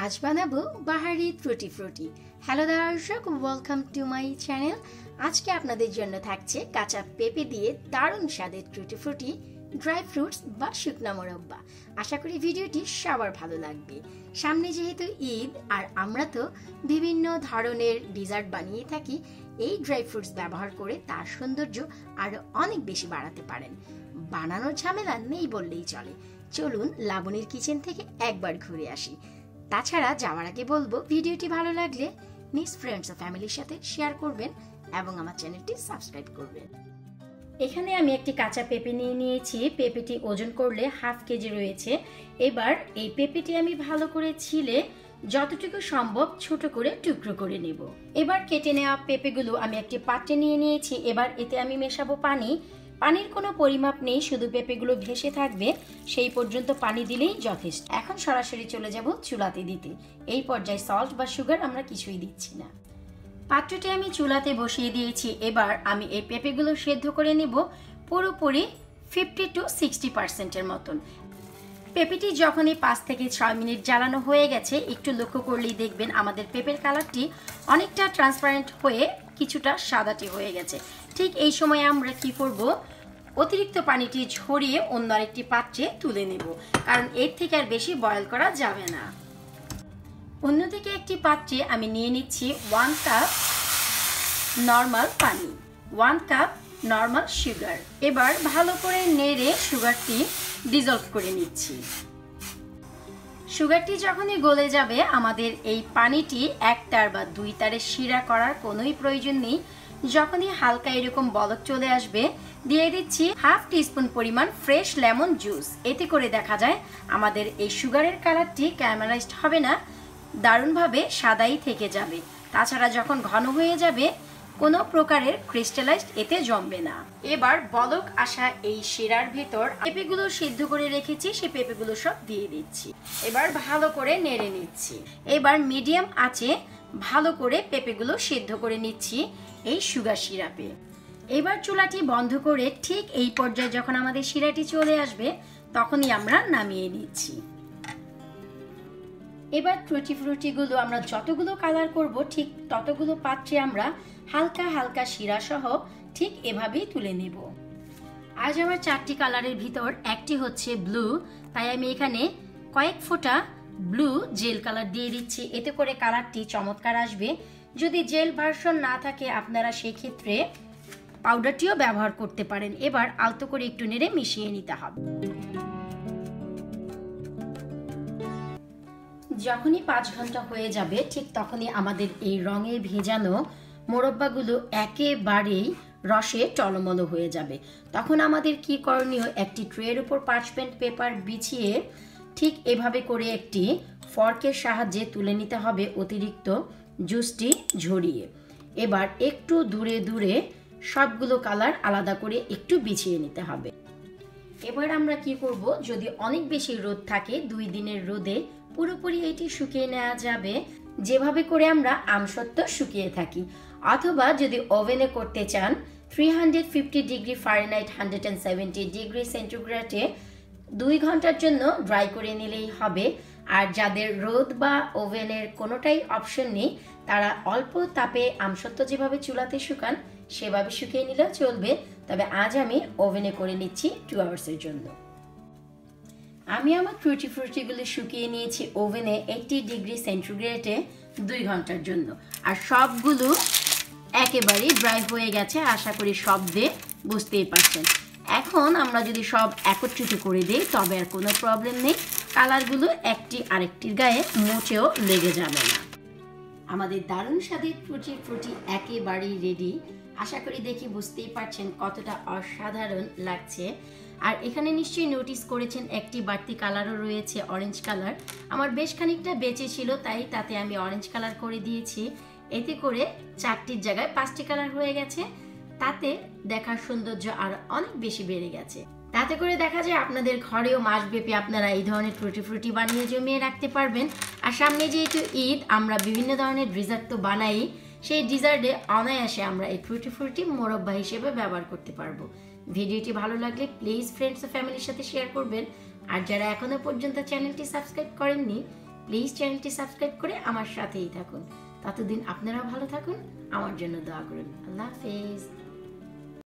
আজ বানাবো বাহারি টুটি ফ্রুটি। হ্যালো দর্শক, ওয়েলকাম টু মাই চ্যানেল। আজকে আপনাদের জন্য থাকছে কাঁচা পেঁপে দিয়ে দারুণ স্বাদের টুটি ফ্রুটি, ড্রাই ফ্রুটস বা শুকনা মোরব্বা। আশা করি ভিডিওটি সবার ভালো লাগবে। সামনে যেহেতু ঈদ আর আমরা তো বিভিন্ন ধরনের ডিজার্ট বানিয়ে থাকি, এই ড্রাই ফ্রুটস ব্যবহার করে তার সৌন্দর্য আরো অনেক বেশি বাড়াতে পারেন। বানানোর ঝামেলা নেই বললেই চলে। চলুন লাবণীর কিচেন থেকে একবার ঘুরে আসি। তাছাড়া যাওয়ার আগে বলবো, ভিডিওটি ভালো লাগলে নিজ ফ্রেন্ডস ও ফ্যামিলির সাথে শেয়ার করবেন এবং আমার চ্যানেলটি সাবস্ক্রাইব করবেন। এখানে আমি একটি কাঁচা পেঁপে নিয়ে নিয়েছি। পেঁপেটি ওজন করলে হাফ কেজি রয়েছে। এবার এই পেঁপেটি আমি ভালো করে ছিলে যতটুকু সম্ভব ছোট করে টুকরো করে নেব। এবার কেটে নেওয়া পেঁপেগুলো আমি একটি পাত্রে নিয়ে নিয়েছি। এবার এতে আমি মেশাবো পানি। পানির কোনো পরিমাপ নেই, শুধু পেঁপেগুলো ভেসে থাকবে সেই পর্যন্ত পানি দিলেই যথেষ্ট। এখন সরাসরি চলে যাব চুলাতে দিতে। এই পর্যায়ে সল্ট বা সুগার আমরা কিছুই দিচ্ছি না। পাত্রটি আমি চুলাতে বসিয়ে দিয়েছি। এবার আমি এই পেঁপেগুলো সেদ্ধ করে নেব পুরোপুরি 50 to 60% মতন। পেঁপেটি যখনই 5 থেকে 6 মিনিট জ্বালানো হয়ে গেছে, একটু লক্ষ্য করলেই দেখবেন আমাদের পেঁপের কালারটি অনেকটা ট্রান্সপারেন্ট হয়ে কিছুটা সাদাটে হয়ে গেছে। ঠিক এই সময় আমরা কি করব, অতিরিক্ত পানিটি ঝরিয়ে অন্য আরেকটি পাত্রে তুলে নেব, কারণ এর থেকে আর বেশি বয়েল করা যাবে না। অন্যদিকে একটি পাত্রে আমি নিয়ে নিচ্ছি 1 কাপ নর্মাল পানি, 1 কাপ নর্মাল সুগার। এবার ভালো করে নেড়ে সুগারটি ডিজলভ করে নিচ্ছি। সুগারটি যখনই গলে যাবে, আমাদের এই পানিটি 1 তার বা 2 তারের শিরা করার কোনোই প্রয়োজন নেই। যখনই হালকা এরকম বলক চলে আসবে, দিয়ে দিচ্ছি হাফ টিস্পুন পরিমাণ ফ্রেশ লেমন জুস। এতে করে দেখা যায় আমাদের এই সুগারের কালারটি ক্যারামেলাইজড হবে না, দারুণভাবে সাদাই থেকে যাবে। তাছাড়া যখন ঘন হয়ে যাবে, কোনো প্রকারের ক্রিস্টালাইজড এতে জমবে না। এবার বলক আসা এই শিরার ভেতর পেঁপেগুলো সিদ্ধ করে রেখেছি, সেই পেঁপেগুলো সব দিয়ে দিচ্ছি। এবার ভালো করে নেড়ে নিচ্ছি। এবার মিডিয়াম আঁচে ভালো করে পেঁপেগুলো সিদ্ধ করে নিচ্ছি এই সুগার সিরাপে। এবার চুলাটি বন্ধ করে ঠিক এই পর্যায়ে যখন আমাদের শিরাটি চলে আসবে, তখনই আমরা নামিয়ে নিচ্ছি। এবার টুটি ফ্রুটিগুলো আমরা যতগুলো কালার করব, ঠিক ততগুলো পাত্রে আমরা হালকা হালকা শিরা সহ ঠিক এভাবেই তুলে নেব। আজ আমার 4টি কালারের ভিতর একটি হচ্ছে ব্লু, তাই আমি এখানে কয়েক ফোঁটা ব্লু জেল কালার দিয়ে দিচ্ছি। এতে করে কালারটি চমৎকার আসবে। যদি জেল ভার্সন না থাকে, আপনারা সেই ক্ষেত্রে পাউডারটিও ব্যবহার করতে পারেন। এবার আলতো করে একটু নেড়ে মিশিয়ে নিতে হবে। যখনই 5 ঘন্টা হয়ে যাবে, ঠিক তখনই আমাদের এই রঙে ভেজানো মোরব্বাগুলো একেবারেই রসে টলমল হয়ে যাবে। তখন আমাদের কি করণীয়, একটি ট্রের উপর পার্চমেন্ট পেপার বিছিয়ে ঠিক এভাবে করে একটি ফর্কের সাহায্যে তুলে নিতে হবে অতিরিক্ত জুসটি ঝরিয়ে। এবার একটু দূরে দূরে সবগুলো কালার আলাদা করে একটু বিছিয়ে নিতে হবে। এবার আমরা কি করব, যদি অনেক বেশি রোদ থাকে, 2 দিনের রোদে পুরোপুরি এটি শুকিয়ে নেওয়া যাবে, যেভাবে করে আমরা আমসত্ত্ব শুকিয়ে থাকি। অথবা যদি ওভেনে করতে চান, 350 ডিগ্রি ফারেনহাইট 170 ডিগ্রি সেন্টিগ্রেডে 2 ঘন্টার জন্য ড্রাই করে নিলেই হবে। আর যাদের রোদ বা ওভেনের কোনোটাই অপশন নেই, তারা অল্প তাপে আমসত্ত্ব যেভাবে চুলাতে শুকান সেভাবে শুকিয়ে নিলেও চলবে। তবে আজ আমি ওভেনে করে নিচ্ছি 2 আওয়ার্সের জন্য। আমি আমার টুটি ফ্রুটিগুলো শুকিয়ে নিয়েছি ওভেনে 80 ডিগ্রি সেন্টিগ্রেডে 2 ঘন্টার জন্য। আর সবগুলো একেবারেই ড্রাই হয়ে গেছে, আশা করি শব্দে বুঝতেই পারছেন। এখন আমরা যদি সব একত্রিত করে দিই, তবে আর কোনো প্রবলেম নেই, কালারগুলো একটি আরেকটির গায়ে মোটেও লেগে যাবে না। আমাদের দারুণ স্বাদের টুটি ফ্রুটি একেবারেই রেডি। আশা করি দেখি বুঝতেই পারছেন কতটা অসাধারণ লাগছে। আর এখানে নিশ্চয়ই নোটিস করেছেন একটি বাড়তি কালারও রয়েছে, অরেঞ্জ কালার। আমার বেশ খানিকটা বেঁচে ছিল, তাই তাতে আমি অরেঞ্জ কালার করে দিয়েছি। এতে করে 4টির জায়গায় 5টি কালার হয়ে গেছে। তাতে দেখার সৌন্দর্য আর অনেক বেশি বেড়ে গেছে। তাতে করে দেখা যায় আপনাদের ঘরেও মাসব্যাপী আপনারা এই ধরনের টুটি ফ্রুটি বানিয়ে জমিয়ে রাখতে পারবেন। আর সামনে যেহেতু ঈদ, আমরা বিভিন্ন ধরনের ডেজার্ট তো বানাই, সেই ডেজার্টে অনায়াসে আমরা এই টুটি ফ্রুটি মোরব্বা হিসেবে ব্যবহার করতে পারবো। ভিডিওটি ভালো লাগলে প্লিজ ফ্রেন্ডস ও ফ্যামিলির সাথে শেয়ার করবেন। আর যারা এখনো পর্যন্ত চ্যানেলটি সাবস্ক্রাইব করেননি, প্লিজ চ্যানেলটি সাবস্ক্রাইব করে আমার সাথেই থাকুন। ততদিন আপনারাও ভালো থাকুন, আমার জন্য দোয়া করুন। আল্লাহ হাফেজ।